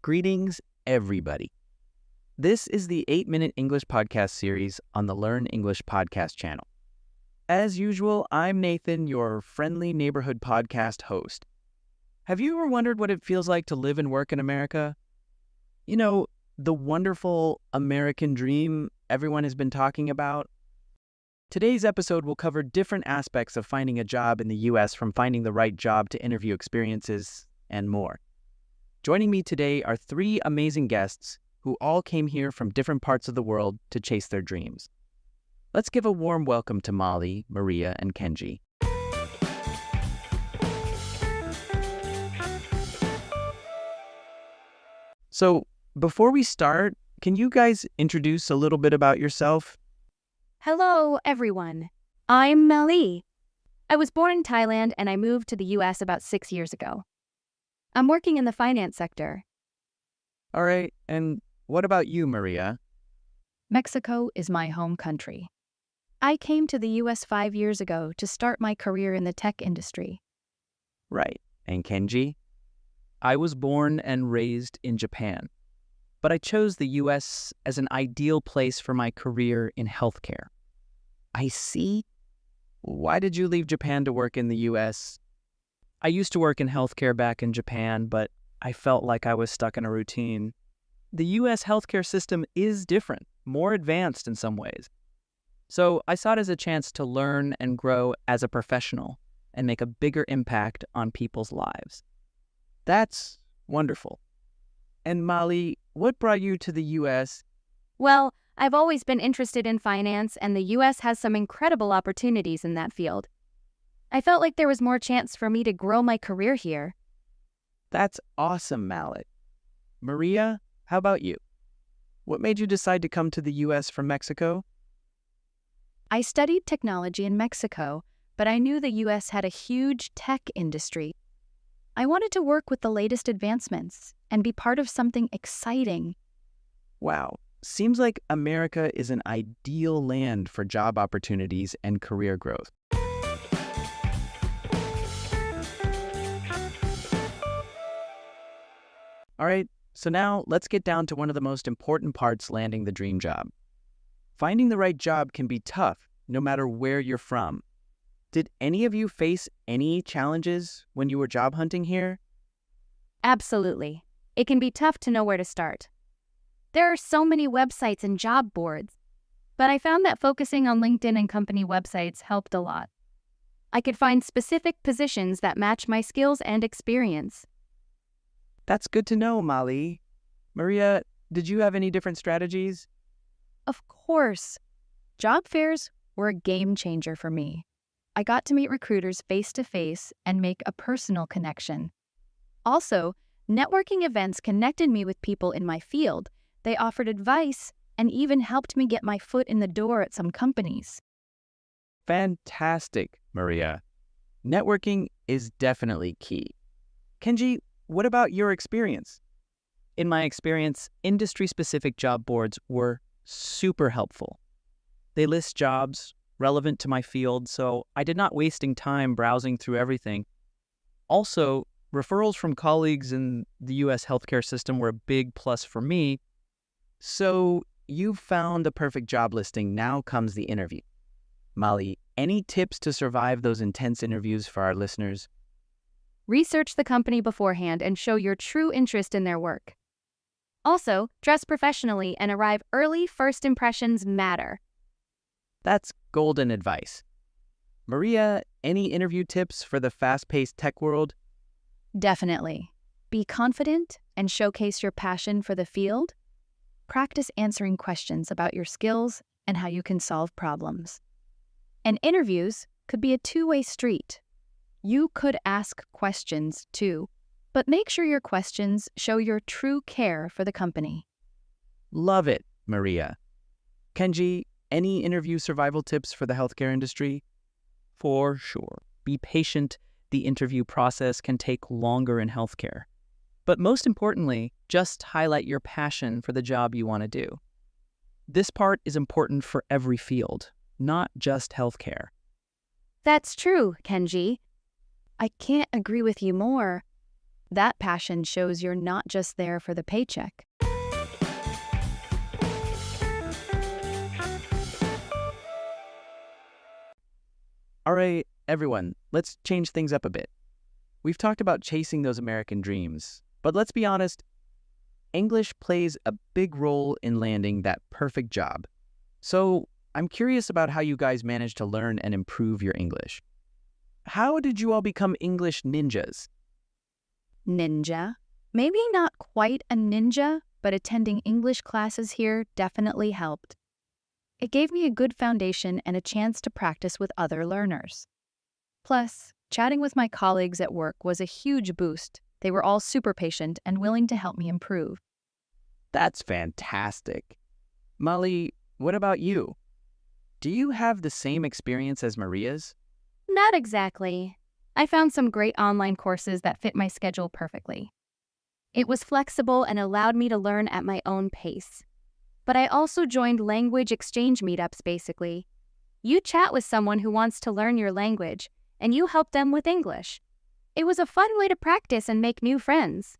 Greetings, everybody. This is the 8-Minute English Podcast series on the Learn English Podcast channel. As usual, I'm Nathan, your friendly neighborhood podcast host. Have you ever wondered what it feels like to live and work in America? You know, the wonderful American dream everyone has been talking about? Today's episode will cover different aspects of finding a job in the U.S., from finding the right job to interview experiences and more. Joining me today are 3 amazing guests who all came here from different parts of the world to chase their dreams. Let's give a warm welcome to Molly, Maria, and Kenji. So, before we start, can you guys introduce a little bit about yourself? Hello, everyone. I'm Melly. I was born in Thailand and I moved to the U.S. about 6 years ago. I'm working in the finance sector. All right, and what about you, Maria? Mexico is my home country. I came to the U.S. 5 years ago to start my career in the tech industry. Right, and Kenji? I was born and raised in Japan, but I chose the U.S. as an ideal place for my career in healthcare. I see. Why did you leave Japan to work in the U.S.? I used to work in healthcare back in Japan, but I felt like I was stuck in a routine. The U.S. healthcare system is different, more advanced in some ways. So I saw it as a chance to learn and grow as a professional and make a bigger impact on people's lives. That's wonderful. And Molly, what brought you to the U.S.? Well, I've always been interested in finance, and the U.S. has some incredible opportunities in that field. I felt like there was more chance for me to grow my career here. That's awesome, Mallet. Maria, how about you? What made you decide to come to the U.S. from Mexico? I studied technology in Mexico, but I knew the U.S. had a huge tech industry. I wanted to work with the latest advancements and be part of something exciting. Wow, seems like America is an ideal land for job opportunities and career growth. All right, so now let's get down to one of the most important parts landing the dream job. Finding the right job can be tough, no matter where you're from. Did any of you face any challenges when you were job hunting here? Absolutely. It can be tough to know where to start. There are so many websites and job boards, but I found that focusing on LinkedIn and company websites helped a lot. I could find specific positions that match my skills and experience. That's good to know, Molly. Maria, did you have any different strategies? Of course. Job fairs were a game changer for me. I got to meet recruiters face-to-face and make a personal connection. Also, networking events connected me with people in my field. They offered advice and even helped me get my foot in the door at some companies. Fantastic, Maria. Networking is definitely key. Kenji, what about your experience? In my experience, industry-specific job boards were super helpful. They list jobs relevant to my field, so I did not wasting time browsing through everything. Also, referrals from colleagues in the U.S. healthcare system were a big plus for me. So you've found the perfect job listing. Now comes the interview. Molly, any tips to survive those intense interviews for our listeners? Research the company beforehand and show your true interest in their work. Also, dress professionally and arrive early. First impressions matter. That's golden advice. Maria, any interview tips for the fast-paced tech world? Definitely. Be confident and showcase your passion for the field. Practice answering questions about your skills and how you can solve problems. And interviews could be a two-way street. You could ask questions too, but make sure your questions show your true care for the company. Love it, Maria. Kenji, any interview survival tips for the healthcare industry? For sure. Be patient. The interview process can take longer in healthcare. But most importantly, just highlight your passion for the job you want to do. This part is important for every field, not just healthcare. That's true, Kenji. I can't agree with you more. That passion shows you're not just there for the paycheck. All right, everyone, let's change things up a bit. We've talked about chasing those American dreams, but let's be honest, English plays a big role in landing that perfect job. So I'm curious about how you guys managed to learn and improve your English. How did you all become English ninjas? Ninja? Maybe not quite a ninja, but attending English classes here definitely helped. It gave me a good foundation and a chance to practice with other learners. Plus, chatting with my colleagues at work was a huge boost. They were all super patient and willing to help me improve. That's fantastic. Molly, what about you? Do you have the same experience as Maria's? Not exactly. I found some great online courses that fit my schedule perfectly. It was flexible and allowed me to learn at my own pace. But I also joined language exchange meetups basically. You chat with someone who wants to learn your language, and you help them with English. It was a fun way to practice and make new friends.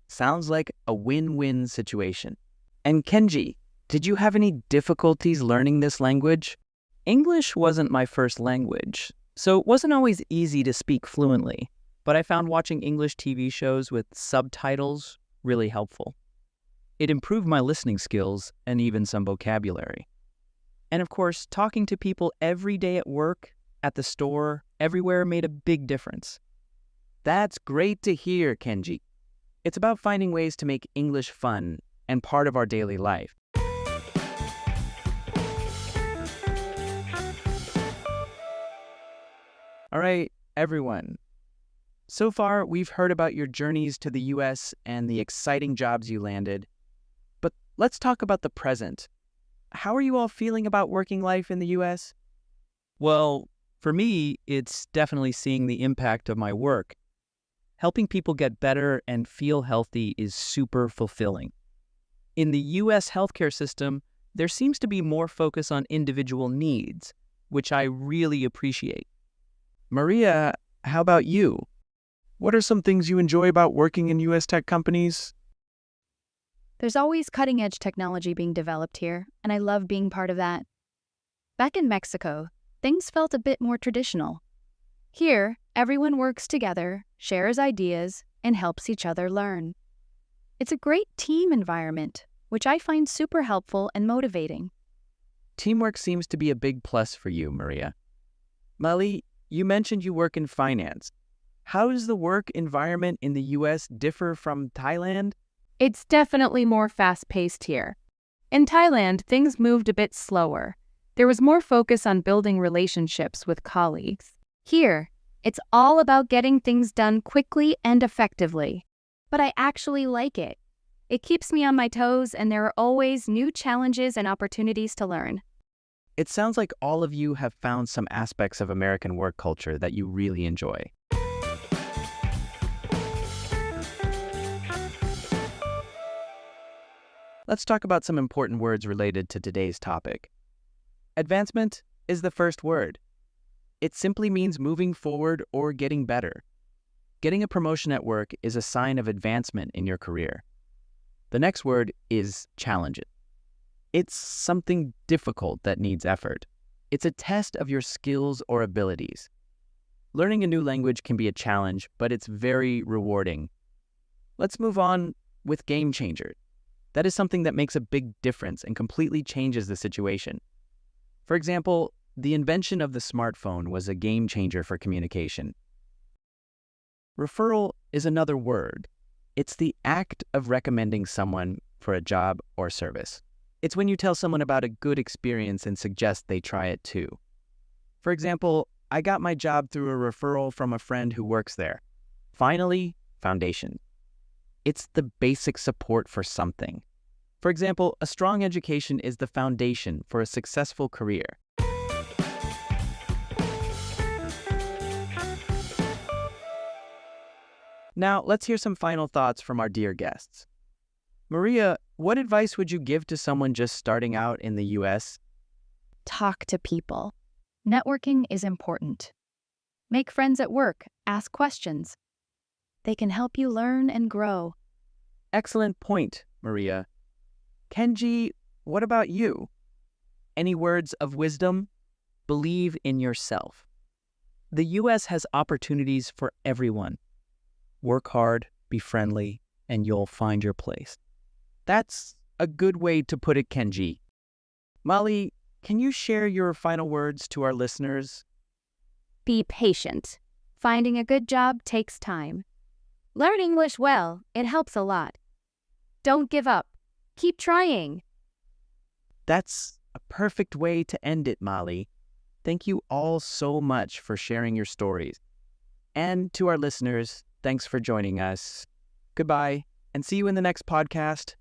Sounds like a win-win situation. And Kenji, did you have any difficulties learning this language? English wasn't my first language, so it wasn't always easy to speak fluently, but I found watching English TV shows with subtitles really helpful. It improved my listening skills and even some vocabulary. And of course, talking to people every day at work, at the store, everywhere made a big difference. That's great to hear, Kenji. It's about finding ways to make English fun and part of our daily life. All right, everyone. So far, we've heard about your journeys to the US and the exciting jobs you landed. But let's talk about the present. How are you all feeling about working life in the US? Well, for me, it's definitely seeing the impact of my work. Helping people get better and feel healthy is super fulfilling. In the US healthcare system, there seems to be more focus on individual needs, which I really appreciate. Maria, how about you? What are some things you enjoy about working in US tech companies? There's always cutting-edge technology being developed here, and I love being part of that. Back in Mexico, things felt a bit more traditional. Here, everyone works together, shares ideas, and helps each other learn. It's a great team environment, which I find super helpful and motivating. Teamwork seems to be a big plus for you, Maria. Mali, you mentioned you work in finance. How does the work environment in the US differ from Thailand? It's definitely more fast-paced here. In Thailand, things moved a bit slower. There was more focus on building relationships with colleagues. Here, it's all about getting things done quickly and effectively. But I actually like it. It keeps me on my toes, and there are always new challenges and opportunities to learn. It sounds like all of you have found some aspects of American work culture that you really enjoy. Let's talk about some important words related to today's topic. Advancement is the first word. It simply means moving forward or getting better. Getting a promotion at work is a sign of advancement in your career. The next word is challenge. It's something difficult that needs effort. It's a test of your skills or abilities. Learning a new language can be a challenge, but it's very rewarding. Let's move on with game changer. That is something that makes a big difference and completely changes the situation. For example, the invention of the smartphone was a game changer for communication. Referral is another word. It's the act of recommending someone for a job or service. It's when you tell someone about a good experience and suggest they try it too. For example, I got my job through a referral from a friend who works there. Finally, foundation. It's the basic support for something. For example, a strong education is the foundation for a successful career. Now, let's hear some final thoughts from our dear guests. Maria, what advice would you give to someone just starting out in the US? Talk to people. Networking is important. Make friends at work. Ask questions. They can help you learn and grow. Excellent point, Maria. Kenji, what about you? Any words of wisdom? Believe in yourself. The U.S. has opportunities for everyone. Work hard, be friendly, and you'll find your place. That's a good way to put it, Kenji. Molly, can you share your final words to our listeners? Be patient. Finding a good job takes time. Learn English well, it helps a lot. Don't give up. Keep trying. That's a perfect way to end it, Molly. Thank you all so much for sharing your stories. And to our listeners, thanks for joining us. Goodbye, and see you in the next podcast.